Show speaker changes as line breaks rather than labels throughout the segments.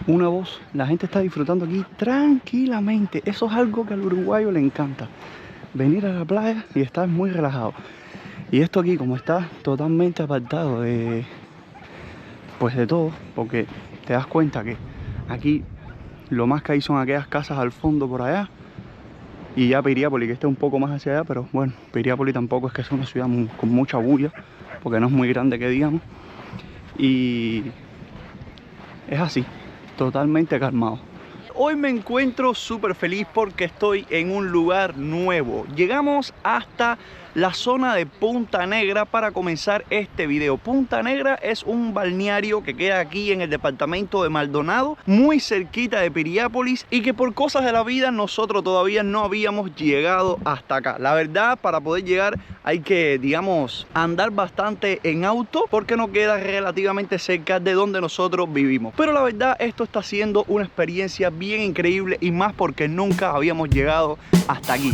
una voz. La gente está disfrutando aquí tranquilamente. Eso es algo que al uruguayo le encanta. Venir a la playa y estar muy relajado. Y esto aquí, como está totalmente apartado de, pues de todo, porque te das cuenta que aquí lo más que hay son aquellas casas al fondo por allá. Y ya Piriápolis, que está un poco más hacia allá, pero bueno, Piriápolis tampoco es que sea una ciudad con mucha bulla, porque no es muy grande que digamos. Y es así, totalmente calmado. Hoy me encuentro súper feliz porque estoy en un lugar nuevo. Llegamos hasta la zona de Punta Negra para comenzar este video. Punta Negra es un balneario que queda aquí en el departamento de Maldonado, muy cerquita de Piriápolis, y que por cosas de la vida nosotros todavía no habíamos llegado hasta acá. La verdad, para poder llegar hay que, digamos, andar bastante en auto porque no queda relativamente cerca de donde nosotros vivimos. Pero la verdad, esto está siendo una experiencia bien increíble, y más porque nunca habíamos llegado hasta aquí.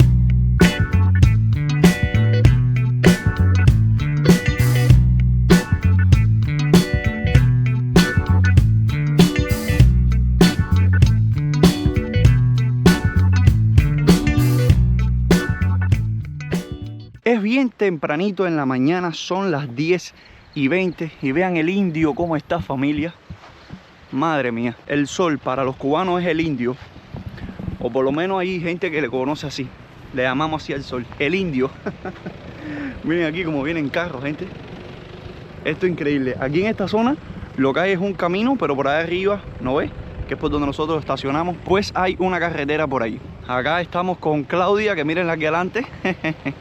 Es bien tempranito en la mañana, son las 10:20 y vean el indio cómo está, familia. Madre mía, el sol para los cubanos es el indio, o por lo menos hay gente que le conoce así, le llamamos así al sol, el indio. Miren aquí como vienen carros, gente. Esto es increíble. Aquí en esta zona lo que hay es un camino, pero por ahí arriba, ¿no ves? Que es por donde nosotros estacionamos, pues hay una carretera por ahí. Acá estamos con Claudia, que miren aquí adelante.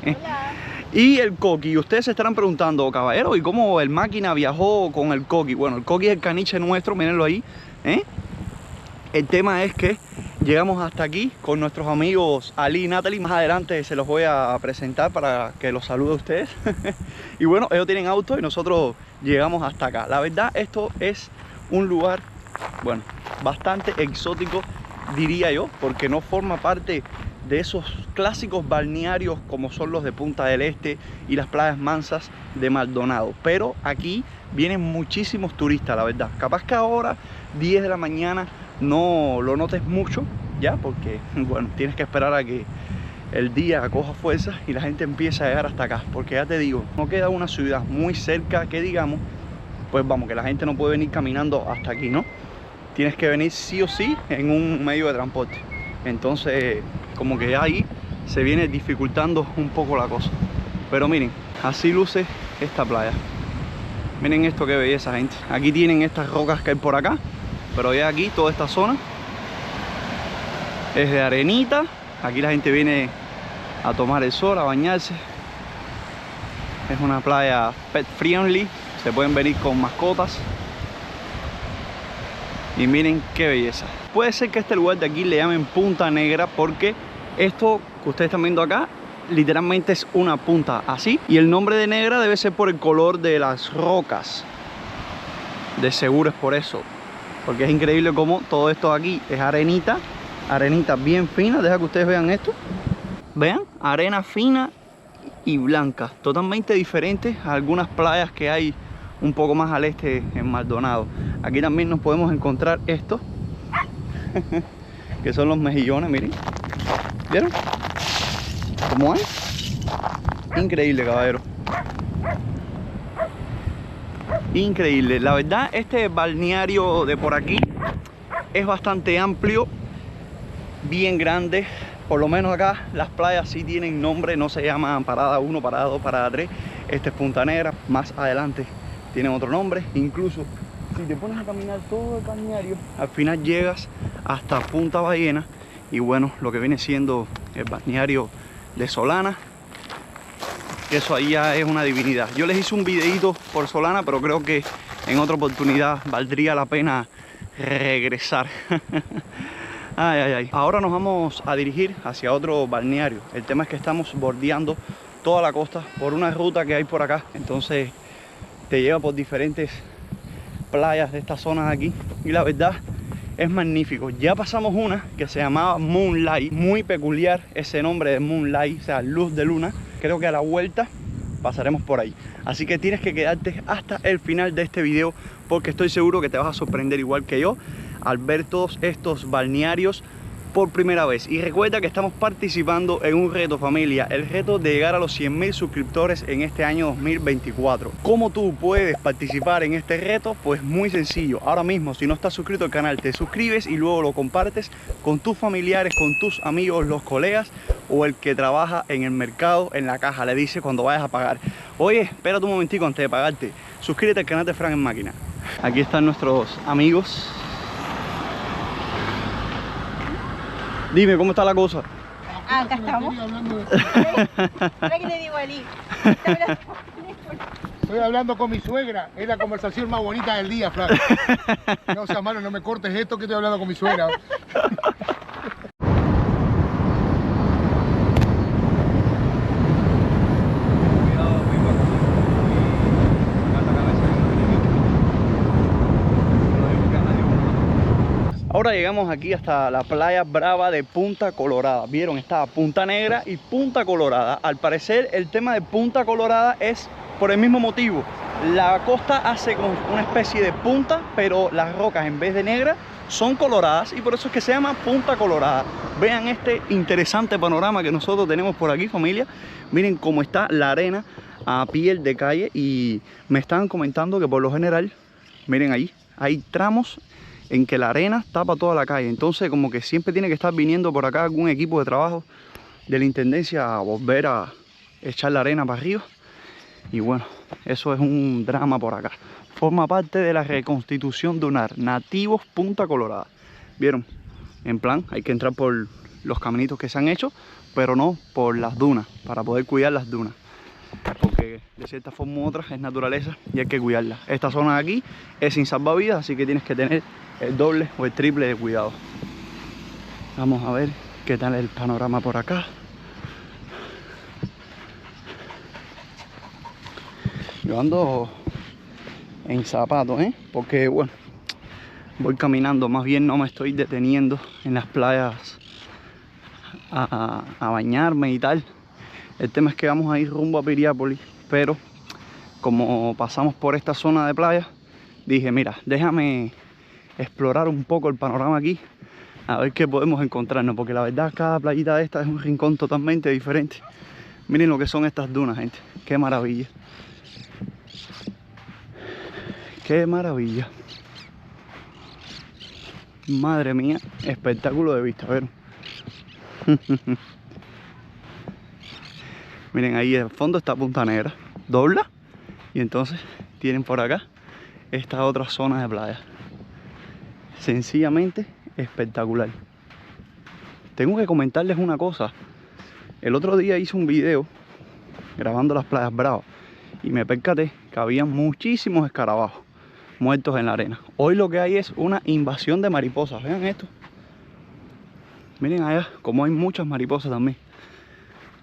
Hola.
Y el Coqui. Y ustedes se estarán preguntando, caballero, ¿y cómo el máquina viajó con el Coqui? Bueno, el Coqui es el caniche nuestro, mírenlo ahí, ¿eh? El tema es que llegamos hasta aquí con nuestros amigos Ali y Natalie. Más adelante se los voy a presentar para que los salude a ustedes. Y bueno, ellos tienen auto y nosotros llegamos hasta acá. La verdad, esto es un lugar, bueno, bastante exótico, diría yo, porque no forma parte de esos clásicos balnearios como son los de Punta del Este y las playas mansas de Maldonado. Pero aquí vienen muchísimos turistas, la verdad. Capaz que ahora, 10 de la mañana, no lo notes mucho, ya, porque, bueno, tienes que esperar a que el día coja fuerzas y la gente empieza a llegar hasta acá. Porque ya te digo, no queda una ciudad muy cerca que digamos, pues vamos, que la gente no puede venir caminando hasta aquí, ¿no? Tienes que venir sí o sí en un medio de transporte. Entonces, como que ahí se viene dificultando un poco la cosa. Pero miren, así luce esta playa. Miren esto, qué belleza, gente. Aquí tienen estas rocas que hay por acá, pero ya aquí, toda esta zona es de arenita. Aquí la gente viene a tomar el sol, a bañarse. Es una playa pet friendly. Se pueden venir con mascotas. Y miren qué belleza. Puede ser que este lugar de aquí le llamen Punta Negra porque esto que ustedes están viendo acá literalmente es una punta así. Y el nombre de negra debe ser por el color de las rocas. De seguro es por eso. Porque es increíble cómo todo esto aquí es arenita. Arenita bien fina. Deja que ustedes vean esto. Vean, arena fina y blanca. Totalmente diferente a algunas playas que hay un poco más al este en Maldonado. Aquí también nos podemos encontrar esto, que son los mejillones, miren. ¿Vieron? ¿Cómo es? Increíble, caballero. Increíble. La verdad, este balneario de por aquí es bastante amplio, bien grande. Por lo menos acá las playas sí tienen nombre, no se llaman Parada 1, Parada 2, Parada 3. Este es Punta Negra. Más adelante tienen otro nombre. Incluso si te pones a caminar todo el balneario, al final llegas hasta Punta Ballena. Y bueno, lo que viene siendo el balneario de Solana, que eso ahí ya es una divinidad. Yo les hice un videito por Solana, pero creo que en otra oportunidad valdría la pena regresar. Ay, ay, ay. Ahora nos vamos a dirigir hacia otro balneario. El tema es que estamos bordeando toda la costa por una ruta que hay por acá. Entonces te lleva por diferentes playas de estas zonas aquí. Y la verdad es magnífico. Ya pasamos una que se llamaba Moonlight. Muy peculiar ese nombre de Moonlight, o sea, luz de luna. Creo que a la vuelta pasaremos por ahí. Así que tienes que quedarte hasta el final de este video porque estoy seguro que te vas a sorprender igual que yo al ver todos estos balnearios por primera vez. Y recuerda que estamos participando en un reto, familia, el reto de llegar a los 100.000 suscriptores en este año 2024. ¿Cómo tú puedes participar en este reto? Pues muy sencillo. Ahora mismo, si no estás suscrito al canal, te suscribes y luego lo compartes con tus familiares, con tus amigos, los colegas o el que trabaja en el mercado, en la caja. Le dice cuando vayas a pagar: oye, espérate un momentico antes de pagarte, suscríbete al canal de Frank en Máquina. Aquí están nuestros amigos. Dime, ¿cómo está la cosa?
Acá estamos. Ahora que le digo a Eli.
Estoy hablando con mi suegra. Es la conversación más bonita del día, Frank. No seas malo, no me cortes esto que estoy hablando con mi suegra.
Ahora llegamos aquí hasta la playa brava de Punta Colorada. Vieron, estaba Punta Negra y Punta Colorada. Al parecer el tema de Punta Colorada es por el mismo motivo. La costa hace como una especie de punta, pero las rocas en vez de negras son coloradas y por eso es que se llama Punta Colorada. Vean este interesante panorama que nosotros tenemos por aquí, familia. Miren cómo está la arena a piel de calle y me estaban comentando que por lo general, miren ahí, hay tramos en que la arena tapa toda la calle. Entonces como que siempre tiene que estar viniendo por acá algún equipo de trabajo de la intendencia a volver a echar la arena para arriba. Y bueno, eso es un drama por acá. Forma parte de la reconstitución dunar. Nativos Punta Colorada. ¿Vieron? En plan, hay que entrar por los caminitos que se han hecho, pero no por las dunas, para poder cuidar las dunas. Porque de cierta forma u otra es naturaleza y hay que cuidarla. Esta zona de aquí es sin salvavidas, así que tienes que tener el doble o el triple de cuidado. Vamos a ver qué tal el panorama por acá. Yo ando en zapatos, porque bueno, voy caminando, más bien no me estoy deteniendo en las playas a bañarme y tal. El tema es que vamos a ir rumbo a Piriápolis, pero como pasamos por esta zona de playa, dije, mira, déjame explorar un poco el panorama aquí, a ver qué podemos encontrarnos, porque la verdad cada playita de esta es un rincón totalmente diferente. Miren lo que son estas dunas, gente, qué maravilla. Qué maravilla. Madre mía, espectáculo de vista, ¿vieron? Miren, ahí al fondo está Punta Negra. Dobla y entonces tienen por acá esta otra zona de playa. Sencillamente espectacular. Tengo que comentarles una cosa. El otro día hice un video grabando las playas bravas y me percaté que había muchísimos escarabajos muertos en la arena. Hoy lo que hay es una invasión de mariposas. Vean esto. Miren allá como hay muchas mariposas también.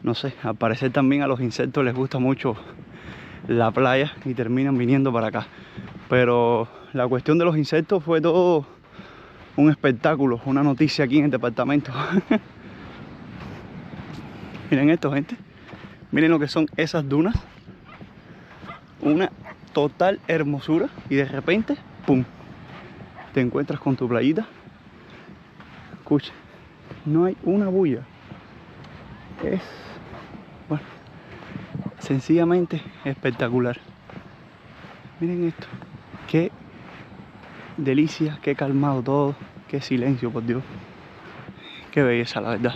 No sé, al parecer también a los insectos les gusta mucho la playa y terminan viniendo para acá. Pero la cuestión de los insectos fue todo un espectáculo, una noticia aquí en el departamento. Miren esto, gente. Miren lo que son esas dunas. Una total hermosura y de repente, ¡pum!, te encuentras con tu playita. Escucha, no hay una bulla. Es, bueno, sencillamente espectacular. Miren esto, qué delicia, qué calmado todo, qué silencio, por Dios, qué belleza, la verdad.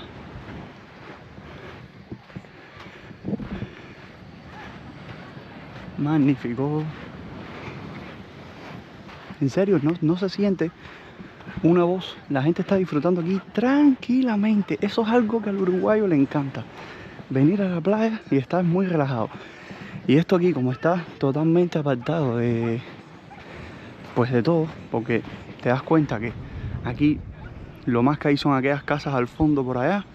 Magnífico. En serio, no se siente una voz. La gente está disfrutando aquí tranquilamente. Eso es algo que al uruguayo le encanta. Venir a la playa y estar muy relajado. Y esto aquí, como está totalmente apartado de, pues de todo, porque te das cuenta que aquí lo más que hay son aquellas casas al fondo por allá.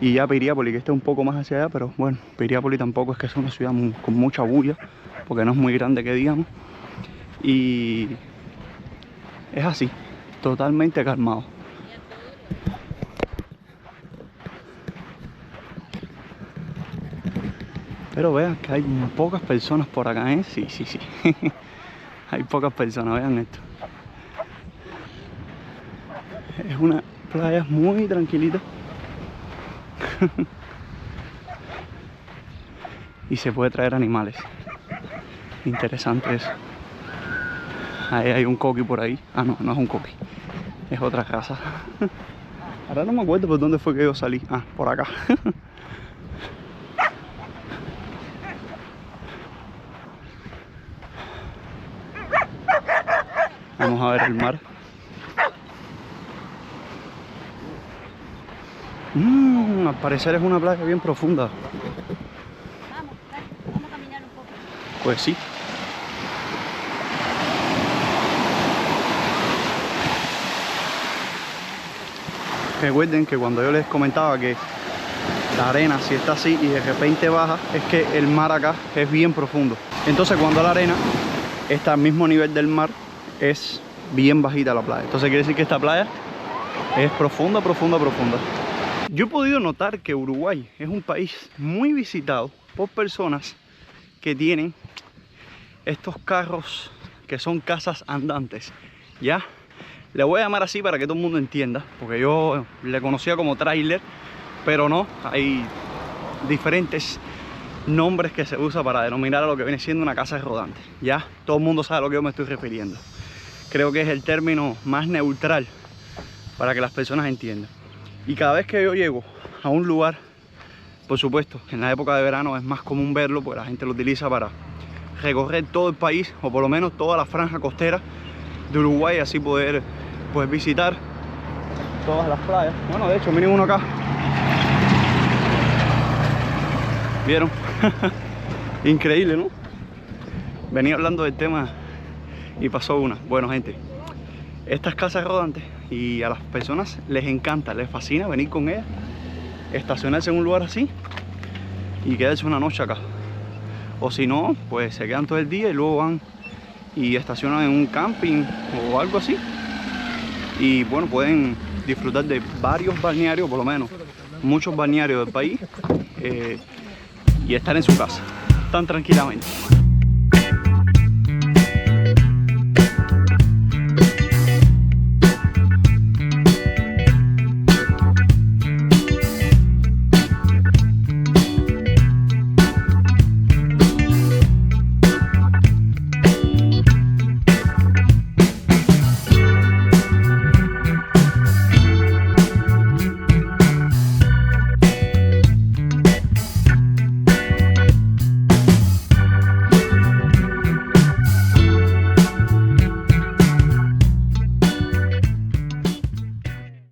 Y ya Piriápolis, que está un poco más hacia allá, pero bueno, Piriápolis tampoco es que sea una ciudad con mucha bulla, porque no es muy grande que digamos. Y es así, totalmente calmado. Pero vean que hay pocas personas por acá, ¿eh? Sí. Hay pocas personas, vean esto. Es una playa muy tranquilita. Y se puede traer animales. Interesante eso. Ahí hay un coqui por ahí. Ah, no, no es un coqui. Es otra casa. Ahora no me acuerdo por dónde fue que yo salí. Ah, por acá. Vamos a ver el mar. Al parecer es una playa bien profunda.
Vamos a caminar un poco.
Pues sí. Recuerden que cuando yo les comentaba que la arena, si está así y de repente baja, es que el mar acá es bien profundo. Entonces cuando la arena está al mismo nivel del mar, es bien bajita la playa. Entonces quiere decir que esta playa es profunda, profunda, profunda. Yo he podido notar que Uruguay es un país muy visitado por personas que tienen estos carros que son casas andantes, ¿ya? Le voy a llamar así para que todo el mundo entienda, porque yo le conocía como tráiler, pero no, hay diferentes nombres que se usa para denominar a lo que viene siendo una casa rodante, ¿ya? Todo el mundo sabe a lo que yo me estoy refiriendo. Creo que es el término más neutral para que las personas entiendan. Y cada vez que yo llego a un lugar, por supuesto, en la época de verano es más común verlo, porque la gente lo utiliza para recorrer todo el país, o por lo menos toda la franja costera de Uruguay, así poder pues visitar todas las playas. Bueno, de hecho, miren uno acá. ¿Vieron? Increíble, ¿no? Venía hablando del tema y pasó una. Bueno, gente, estas casas rodantes, y a las personas les encanta, les fascina venir con ellas, estacionarse en un lugar así y quedarse una noche acá. O si no, pues se quedan todo el día y luego van y estacionan en un camping o algo así. Y bueno, pueden disfrutar de varios balnearios, por lo menos muchos balnearios del país, y estar en su casa tan tranquilamente.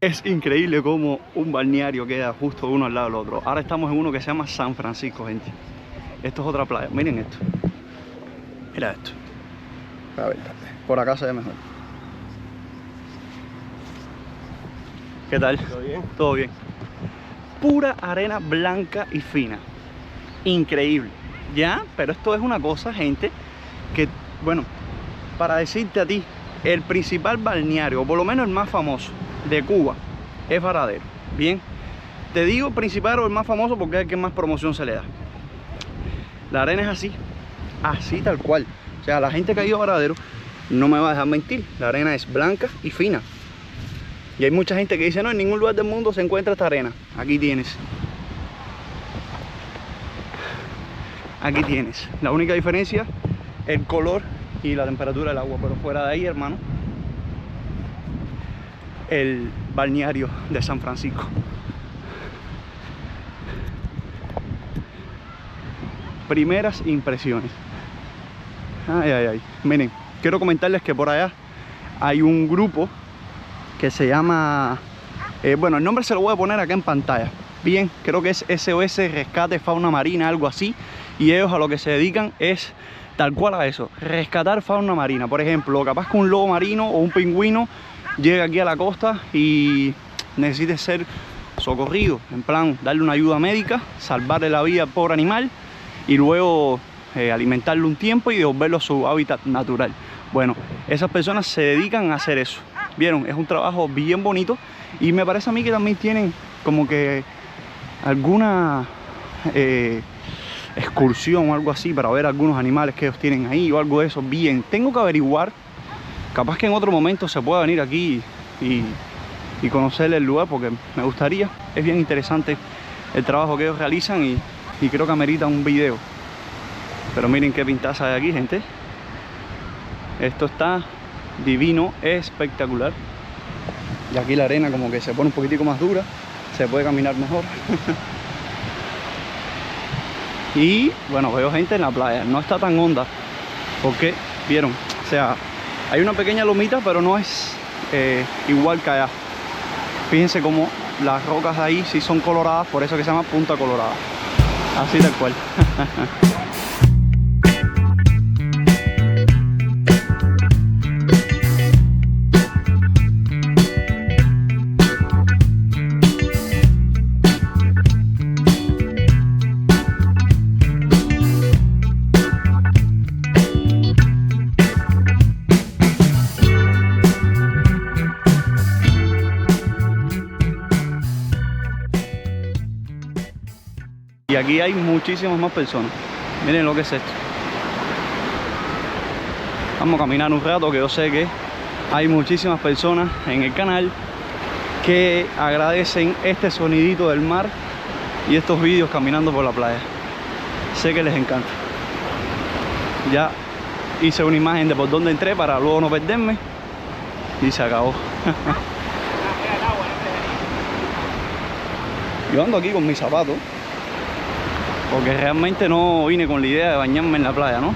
Es increíble cómo un balneario queda justo uno al lado del otro. Ahora estamos en uno que se llama San Francisco, gente. Esto es otra playa. Miren esto. Mira esto. A ver, por acá se ve mejor. ¿Qué tal?
¿Todo bien?
Todo bien. Pura arena blanca y fina. Increíble. ¿Ya? Pero esto es una cosa, gente, que, bueno, para decirte a ti, el principal balneario, o por lo menos el más famoso de Cuba, es Varadero. Bien, te digo principal o el más famoso porque es el que más promoción se le da. La arena es así, así tal cual. O sea, la gente que ha ido a Varadero no me va a dejar mentir. La arena es blanca y fina. Y hay mucha gente que dice, no, en ningún lugar del mundo se encuentra esta arena. Aquí tienes. Aquí tienes. La única diferencia, el color y la temperatura del agua. Pero fuera de ahí, hermano, el balneario de San Francisco. Primeras impresiones. Ay, ay, ay. Miren, quiero comentarles que por allá hay un grupo que se llama, bueno, el nombre se lo voy a poner acá en pantalla. Bien, creo que es SOS Rescate Fauna Marina, algo así. Y ellos a lo que se dedican es tal cual a eso, rescatar fauna marina. Por ejemplo, capaz que un lobo marino o un pingüino llega aquí a la costa y necesite ser socorrido, en plan darle una ayuda médica, salvarle la vida al pobre animal y luego alimentarlo un tiempo y devolverlo a su hábitat natural. Bueno, esas personas se dedican a hacer eso. Vieron, es un trabajo bien bonito y me parece a mí que también tienen como que alguna excursión o algo así para ver algunos animales que ellos tienen ahí o algo de eso. Bien, tengo que averiguar. Capaz que en otro momento se pueda venir aquí y y conocer el lugar porque me gustaría. Es bien interesante el trabajo que ellos realizan y creo que amerita un video. Pero miren qué pintaza hay aquí, gente. Esto está divino, espectacular. Y aquí la arena como que se pone un poquitico más dura, se puede caminar mejor. Y bueno, veo gente en la playa, no está tan honda porque, vieron, o sea, hay una pequeña lomita, pero no es igual que allá. Fíjense como las rocas ahí sí son coloradas, por eso que se llama Punta Colorada. Así tal cual. Y aquí hay muchísimas más personas. Miren lo que es esto. Vamos a caminar un rato, que yo sé que hay muchísimas personas en el canal que agradecen este sonidito del mar y estos vídeos caminando por la playa. Sé que les encanta. Ya hice una imagen de por dónde entré para luego no perderme y se acabó. Yo ando aquí con mis zapatos porque realmente no vine con la idea de bañarme en la playa, ¿no?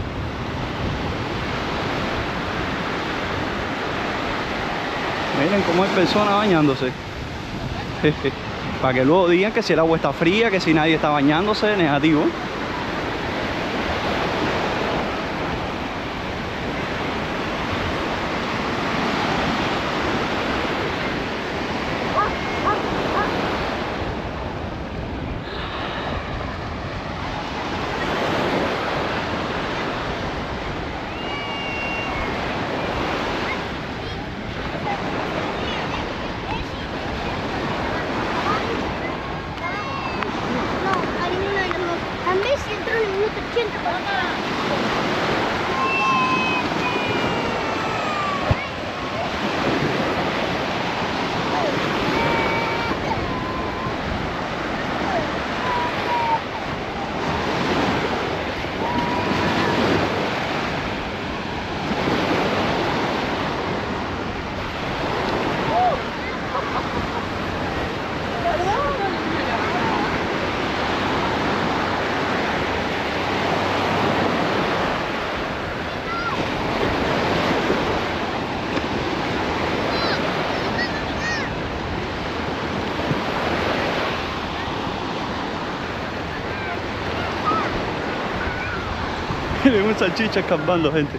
Miren cómo hay personas bañándose. Para que luego digan que si el agua está fría, que si nadie está bañándose, negativo.
A Messi entró en el minuto 80 para acá.
Miren un salchicha escapando, gente.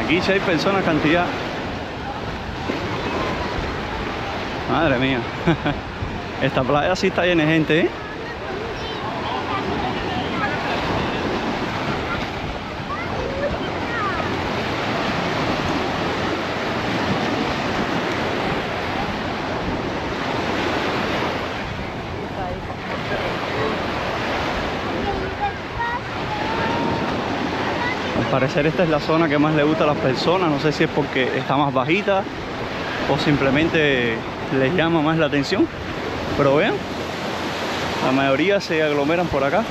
Aquí sí hay personas cantidad. Madre mía. Esta playa sí está llena de gente, ¿eh? Al parecer esta es la zona que más le gusta a las personas. No sé si es porque está más bajita o simplemente les llama más la atención. Pero vean, la mayoría se aglomeran por acá.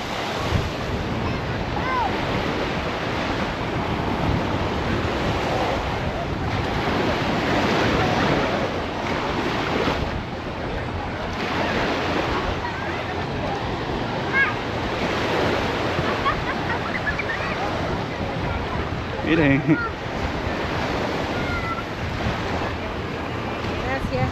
Miren.
Gracias.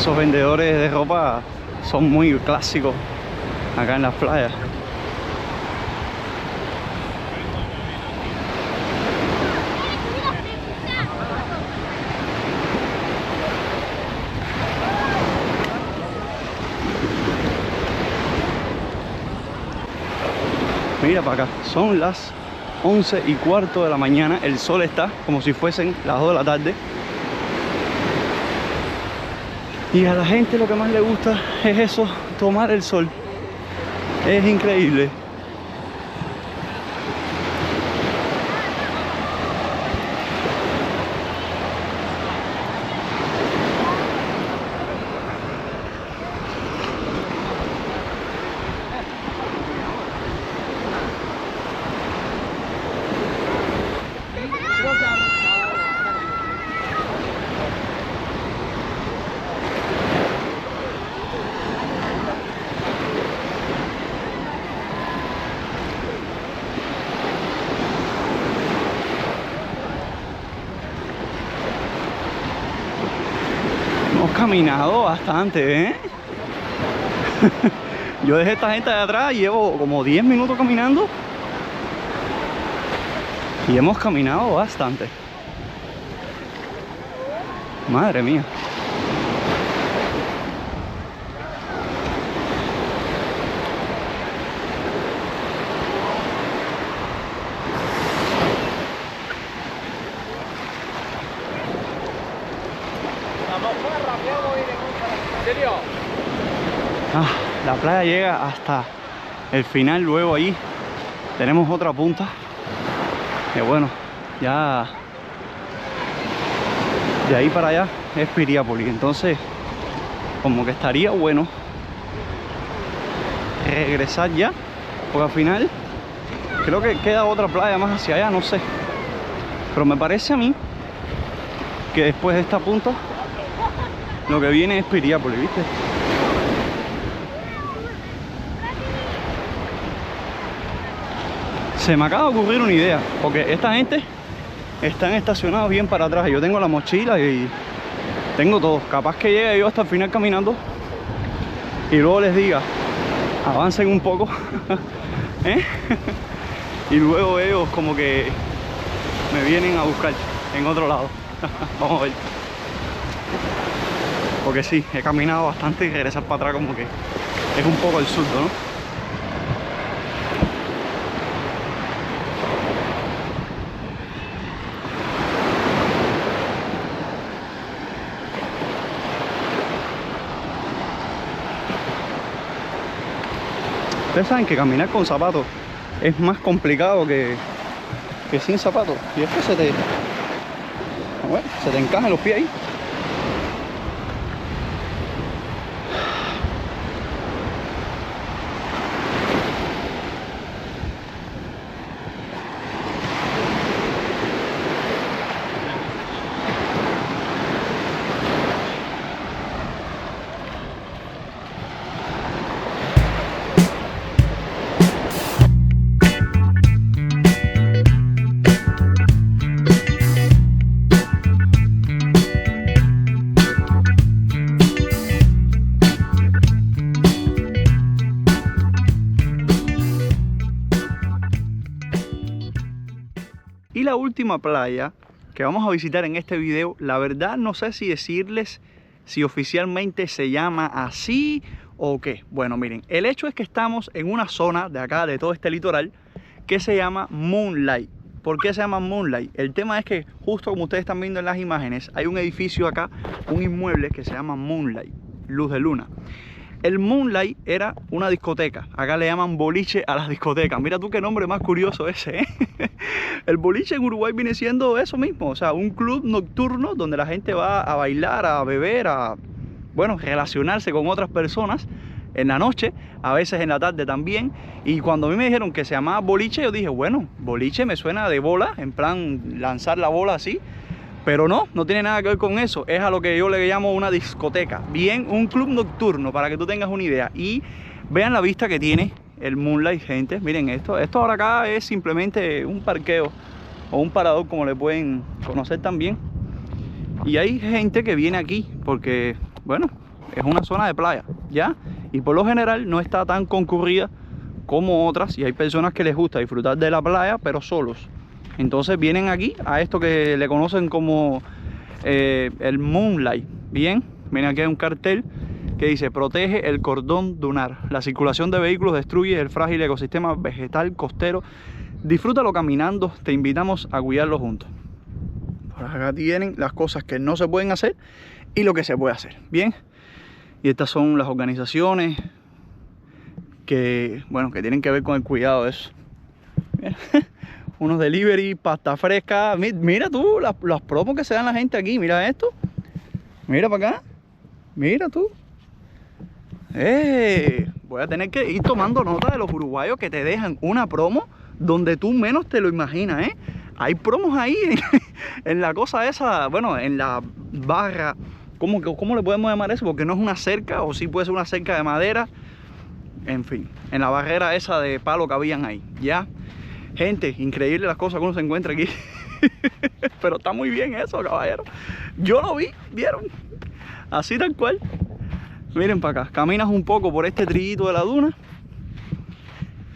esos vendedores de ropa son muy clásicos acá en las playas. Mira para acá, son las 11:15 de la mañana, el sol está como si fuesen las 2 de la tarde. Y a la gente lo que más le gusta es eso, tomar el sol. Es increíble. Hemos caminado bastante, ¿eh? Yo dejé a esta gente de atrás, llevo como 10 minutos caminando. Y hemos caminado bastante. Madre mía. La playa llega hasta el final, luego ahí tenemos otra punta que bueno, ya de ahí para allá es Piriápolis, entonces como que estaría bueno regresar ya, porque al final creo que queda otra playa más hacia allá, no sé, pero me parece a mí que después de esta punta lo que viene es Piriápolis, ¿viste? Se me acaba de ocurrir una idea, porque esta gente están estacionados bien para atrás. Yo tengo la mochila y tengo todo. Capaz que llegue yo hasta el final caminando y luego les diga, avancen un poco, ¿eh? Y luego ellos como que me vienen a buscar en otro lado. Vamos a ver. Porque sí, he caminado bastante y regresar para atrás como que es un poco absurdo, ¿no? Ustedes saben que caminar con zapatos es más complicado que sin zapatos. Y es que se te encajan los pies ahí. Y la última playa que vamos a visitar en este video, la verdad no sé si decirles si oficialmente se llama así o qué. Bueno, miren, el hecho es que estamos en una zona de acá, de todo este litoral, que se llama Moonlight. ¿Por qué se llama Moonlight? El tema es que justo como ustedes están viendo en las imágenes, hay un edificio acá, un inmueble que se llama Moonlight, luz de luna. El Moonlight era una discoteca. Acá le llaman boliche a las discotecas. Mira tú qué nombre más curioso ese, ¿eh? El boliche en Uruguay viene siendo eso mismo. O sea, un club nocturno donde la gente va a bailar, a beber, a, bueno, relacionarse con otras personas en la noche, a veces en la tarde también. Y cuando a mí me dijeron que se llamaba boliche, yo dije, bueno, boliche me suena de bola, en plan lanzar la bola así. Pero no tiene nada que ver con eso. Es a lo que yo le llamo una discoteca. Bien, un club nocturno, para que tú tengas una idea. Y vean la vista que tiene el Moonlight, gente. Miren esto. Esto ahora acá es simplemente un parqueo o un parador, como le pueden conocer también. Y hay gente que viene aquí porque, bueno, es una zona de playa, ¿ya? Y por lo general no está tan concurrida como otras, y hay personas que les gusta disfrutar de la playa, pero solos. Entonces vienen aquí a esto que le conocen como el Moonlight. Bien, miren aquí hay un cartel que dice: protege el cordón dunar. La circulación de vehículos destruye el frágil ecosistema vegetal costero. Disfrútalo caminando, te invitamos a cuidarlo juntos. Por acá tienen las cosas que no se pueden hacer y lo que se puede hacer. Bien, y estas son las organizaciones que, bueno, que tienen que ver con el cuidado de eso. Bien. Unos delivery, pasta fresca. Mira tú las promos que se dan la gente aquí. Mira esto. Mira para acá. Mira tú. Voy a tener que ir tomando nota de los uruguayos que te dejan una promo donde tú menos te lo imaginas, ¿eh? Hay promos ahí en la cosa esa, bueno, en la barra. ¿Cómo le podemos llamar eso? Porque no es una cerca, o sí puede ser una cerca de madera. En fin, en la barrera esa de palo que habían ahí, ¿ya? Gente, increíble las cosas que uno se encuentra aquí. Pero está muy bien eso, caballero. Yo lo vi, ¿vieron? Así tal cual. Miren para acá, caminas un poco por este trillito de la duna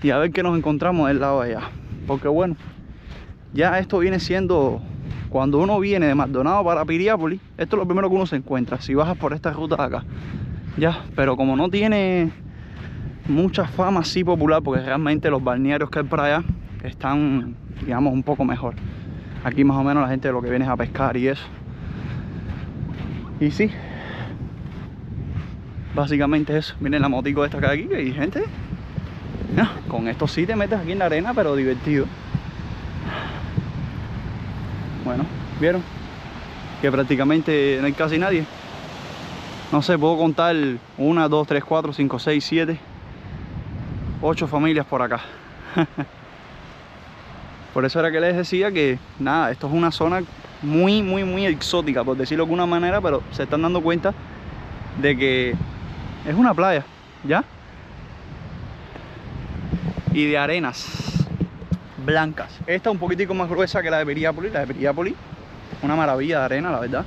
y a ver qué nos encontramos del lado de allá. Porque bueno, ya esto viene siendo, cuando uno viene de Maldonado para Piriápolis, esto es lo primero que uno se encuentra, si bajas por esta ruta de acá. Ya, pero como no tiene mucha fama así popular, porque realmente los balnearios que hay para allá están, digamos, un poco mejor. Aquí más o menos la gente lo que viene es a pescar y eso. Y sí, básicamente eso. Miren la motico esta que hay aquí, y gente, no, con esto sí te metes aquí en la arena, pero divertido. Bueno, ¿vieron? Que prácticamente no hay casi nadie. No sé, puedo contar 1, 2, 3, 4, 5, 6, 7, 8 familias por acá. Por eso era que les decía que, nada, esto es una zona muy exótica, por decirlo de alguna manera, pero se están dando cuenta de que es una playa, ¿ya? Y de arenas blancas. Esta un poquitico más gruesa que la de Piriápolis. La de Piriápolis, una maravilla de arena, la verdad.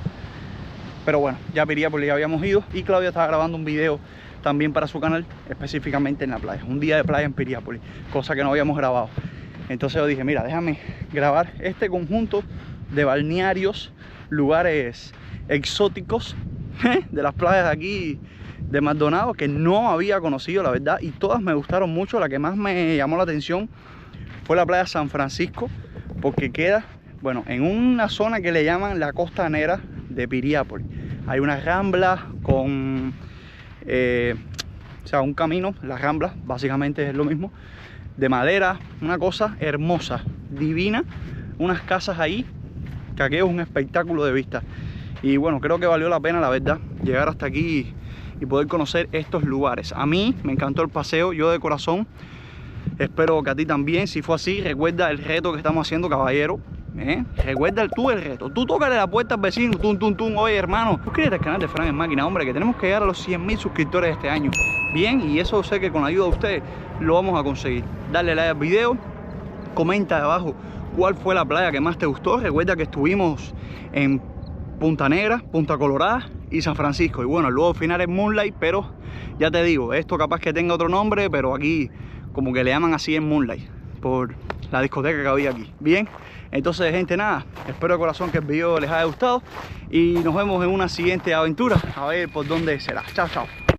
Pero bueno, ya a Piriápolis ya habíamos ido y Claudia estaba grabando un video también para su canal, específicamente en la playa. Un día de playa en Piriápolis, cosa que no habíamos grabado. Entonces yo dije, mira, déjame grabar este conjunto de balnearios, lugares exóticos de las playas de aquí de Maldonado que no había conocido, la verdad, y todas me gustaron mucho. La que más me llamó la atención fue la playa San Francisco, porque queda, bueno, en una zona que le llaman la costanera de Piriápolis. Hay una rambla con, o sea, un camino, las ramblas, básicamente es lo mismo, de madera, una cosa hermosa, divina, unas casas ahí, que aquello es un espectáculo de vista. Y bueno, creo que valió la pena, la verdad, llegar hasta aquí y poder conocer estos lugares. A mí me encantó el paseo, yo de corazón, espero que a ti también. Si fue así, recuerda el reto que estamos haciendo, caballero. Recuerda tú el reto, tú tócale la puerta al vecino, oye hermano, suscríbete al canal de Frank en Máquina, hombre, que tenemos que llegar a los 100.000 suscriptores este año. Bien, y eso sé que con la ayuda de ustedes lo vamos a conseguir. Dale like al video, comenta abajo cuál fue la playa que más te gustó. Recuerda que estuvimos en Punta Negra, Punta Colorada y San Francisco. Y bueno, luego al final es Moonlight, pero ya te digo, esto capaz que tenga otro nombre, pero aquí como que le llaman así en Moonlight, por la discoteca que había aquí. Bien, entonces gente, nada, espero de corazón que el video les haya gustado y nos vemos en una siguiente aventura, a ver por dónde será. Chao, chao.